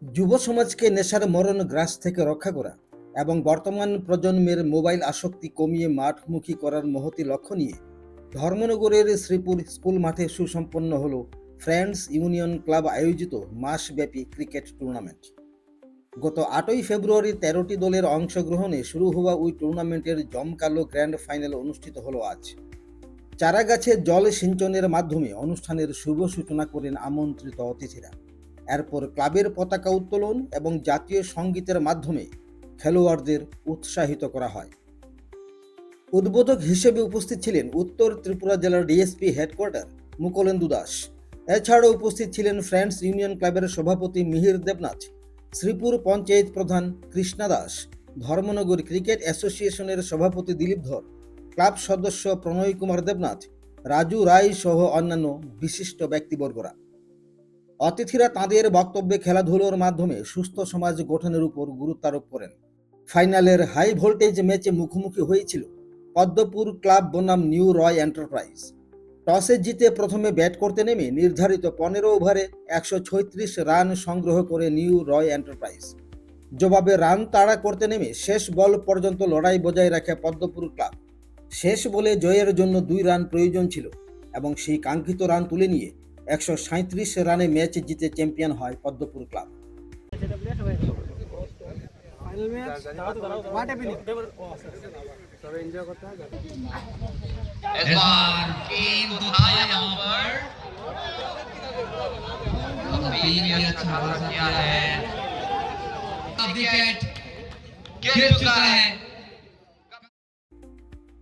যুব সমাজকে নেশার মরণ গ্রাস থেকে রক্ষা করা এবং বর্তমান প্রজন্মের মোবাইল আসক্তি কমিয়ে মাঠমুখী করার মহতী লক্ষ্য নিয়ে ধর্মনগরের শ্রীপুর স্কুল মাঠে সুসম্পন্ন হল ফ্রেন্ডস ইউনিয়ন ক্লাব আয়োজিত মাসব্যাপী ক্রিকেট টুর্নামেন্ট। গত 8ই ফেব্রুয়ারি 13টি দলের অংশগ্রহণে শুরু হওয়া ওই টুর্নামেন্টের জমকালো গ্র্যান্ড ফাইনাল অনুষ্ঠিত হলো আজ। চারাগাছে জল সিঞ্চনের মাধ্যমে অনুষ্ঠানের শুভ সূচনা করেন আমন্ত্রিত অতিথিরা। এরপর ক্লাবের পতাকা উত্তোলন এবং জাতীয় সঙ্গীতের মাধ্যমে খেলোয়াড়দের উৎসাহিত করা হয়। উদ্বোধক হিসেবে উপস্থিত ছিলেন উত্তর ত্রিপুরা জেলার ডিএসপি হেডকোয়ার্টার মুকুলেন্দু দাস। এছাড়াও উপস্থিত ছিলেন ফ্রেন্ডস ইউনিয়ন ক্লাবের সভাপতি মিহির দেবনাথ, শ্রীপুর পঞ্চায়েত প্রধান কৃষ্ণা দাস, ধর্মনগর ক্রিকেট অ্যাসোসিয়েশনের সভাপতি দিলীপ ধর, ক্লাব সদস্য প্রণয় কুমার দেবনাথ, রাজু রায় সহ অন্যান্য বিশিষ্ট ব্যক্তিবর্গরা। অতিথিরা তাঁদের বক্তব্যে খেলাধুলোর মাধ্যমে সুস্থ সমাজ গঠনের উপর গুরুত্ব আরোপ করেন। ফাইনালের হাই ভোল্টেজ ম্যাচে মুখোমুখি হয়েছিল পদ্মপুর ক্লাব বনাম নিউ রয় এন্টারপ্রাইজ। টসে জিতে প্রথমে ব্যাট করতে নেমে নির্ধারিত 15 ওভারে 136 রান সংগ্রহ করে নিউ রয় এন্টারপ্রাইজ। জবাবে রান তাড়া করতে নেমে শেষ বল পর্যন্ত লড়াই বজায় রাখে পদ্মপুর ক্লাব। শেষ বলে জয়ের জন্য 2 রান প্রয়োজন ছিল এবং সেই কাঙ্ক্ষিত রান তুলে নিয়ে 137 রানে ম্যাচ জিতে চ্যাম্পিয়ন হয় পদ্মপুর ক্লাব।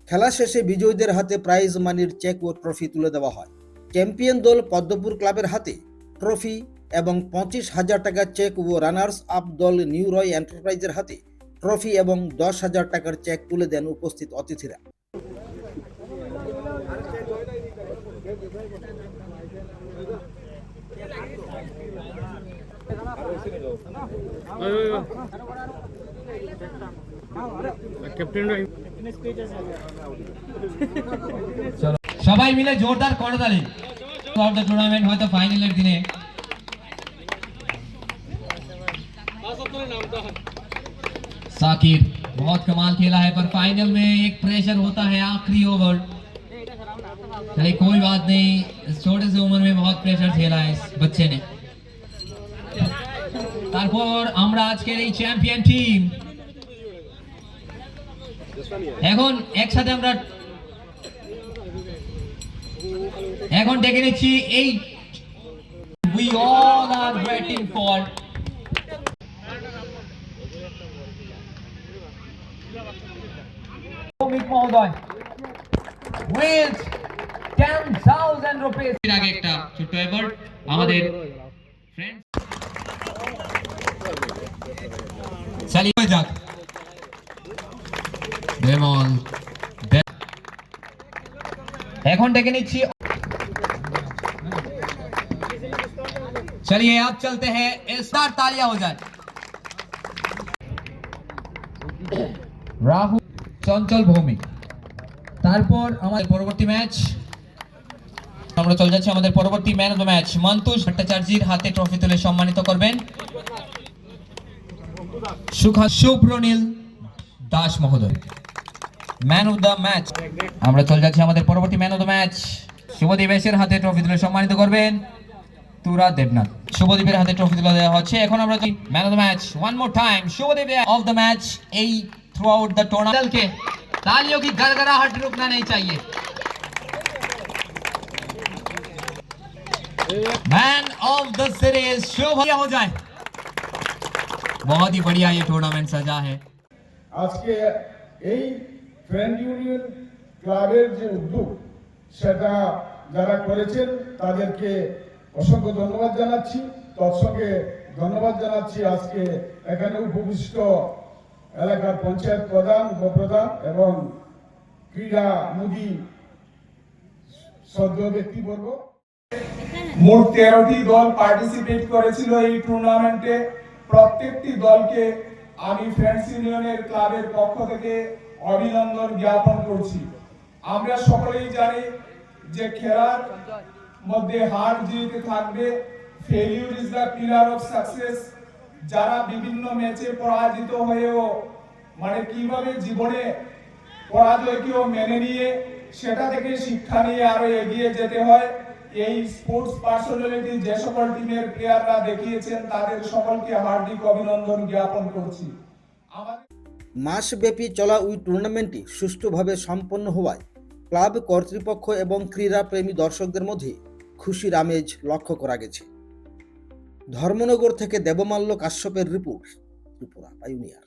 খেলা শেষে বিজয়ীদের হাতে প্রাইজ মানির চেক ও ট্রফি তুলে দেওয়া হয়। চ্যাম্পিয়ন দল পদ্মপুর ক্লাবের হাতে ট্রফি এবং 25,000 টাকা চেক ও রানার্স আপ দল নিউ রয় এন্টারপ্রাইজের হাতে ট্রফি এবং 10,000 টাকার চেক তুলে দেন উপস্থিত অতিথিরা। সবাই মিলে জোরদার করতালি ফর দ্য টুর্নামেন্ট হয়তো ফাইনালের দিনে साकिब बहुत कमाल खेला है पर फाइनल में एक प्रेशर होता है आखिरी ओवर। चलिए कोई बात नहीं, इस छोटे से उम्र में बहुत प्रेशर झेला है इस बच्चे ने। তারপর আমরা আজকের এই চ্যাম্পিয়ন টিম এখন একসাথে আমরা এখন ডেকে নিচ্ছি এই we all are waiting for Amit মহোদয় with 10,000 rupees। এর আগে একটা ছোট্ট অ্যাওয়ার্ড আমাদের ফ্রেন্ড চালিয়ে যাক বেমল। এখন ডেকে নিচ্ছি, चलिए अब चलते हैं, इस बार तालियां हो जाए। রাহুল চঞ্চল ভৌমিক। তারপর আমাদের পরবর্তী ম্যাচ আমরা চলে যাচ্ছি আমাদের পরবর্তী ম্যান অফ দ্য ম্যাচ মন্তুষ ভট্টাচার্যের হাতে ট্রফি তুলে সম্মানিত করবেন সুপ্রনীল দাস মহোদয়। ম্যান অফ দ্য ম্যাচ আমরা চলে যাচ্ছি আমাদের পরবর্তী ম্যান অফ দ্য ম্যাচ শুভদীপের হাতে ট্রফি তুলে সম্মানিত করবেন তুরা দেবনাথ। শুভদীপের হাতে ট্রফি তুলে দেওয়া হচ্ছে। এখন আমরা man of the match one more time Shubhadeep of the match এই थ्रू आउट द टूर्नामेंट के तालियों की गड़गड़ाहट रुकना नहीं चाहिए। मैन ऑफ द सीरीज शुभ हो जाए। बहुत ही बढ़िया ये टूर्नामेंट सजा है। आज के এই ফ্রেন্ড ইউনিয়ন ক্লাবের যে উদ্যোগ সেটা যারা করেছেন তাদেরকে অসংখ্য ধন্যবাদ জানাচ্ছি। তৎসঙ্গে ধন্যবাদ জানাচ্ছি আজকে এখানে উপবিষ্ট এলাকার পঞ্চায়েত প্রধান, উপপ্রধান এবং ক্রীড়া মুদি সদ্য ব্যক্তিবর্গ। মোট 13টি দল পার্টিসিপেট করেছিল এই টুর্নামেন্টে। প্রত্যেকটি দলকে আমি ফ্রেন্ডস ইউনিয়নের ক্লাবের পক্ষ থেকে অভিনন্দন জ্ঞাপন করছি। আমরা সকলেই জানি যে খেলার মধ্যে হার জিত থাকবে। Failure is the pillar of success. যারা বিভিন্ন ম্যাচে পরাজিত হয়েও মানে কিভাবে জীবনে পরাজয়কেও মেনে নিয়ে সেটা থেকে শিক্ষা নিয়ে আরো এগিয়ে যেতে হয়, এই স্পোর্টস পার্সোনালিটি যে সকল টিমের প্লেয়াররা দেখিয়েছেন তাদের সকলকে হার্দিক অভিনন্দন জ্ঞাপন করছি। আমাদের মাসব্যাপী চলা ওই টুর্নামেন্টটি সুষ্ঠুভাবে সম্পন্ন হওয়ায় ক্লাব কর্তৃপক্ষ এবং ক্রীড়াপ্রেমী দর্শকদের মধ্যে খুশির আমেজ লক্ষ্য করা গেছে। ধর্মনগর থেকে দেবমাল্য কাশ্যপের রিপোর্ট, ত্রিপুরা পাইওনিয়ার।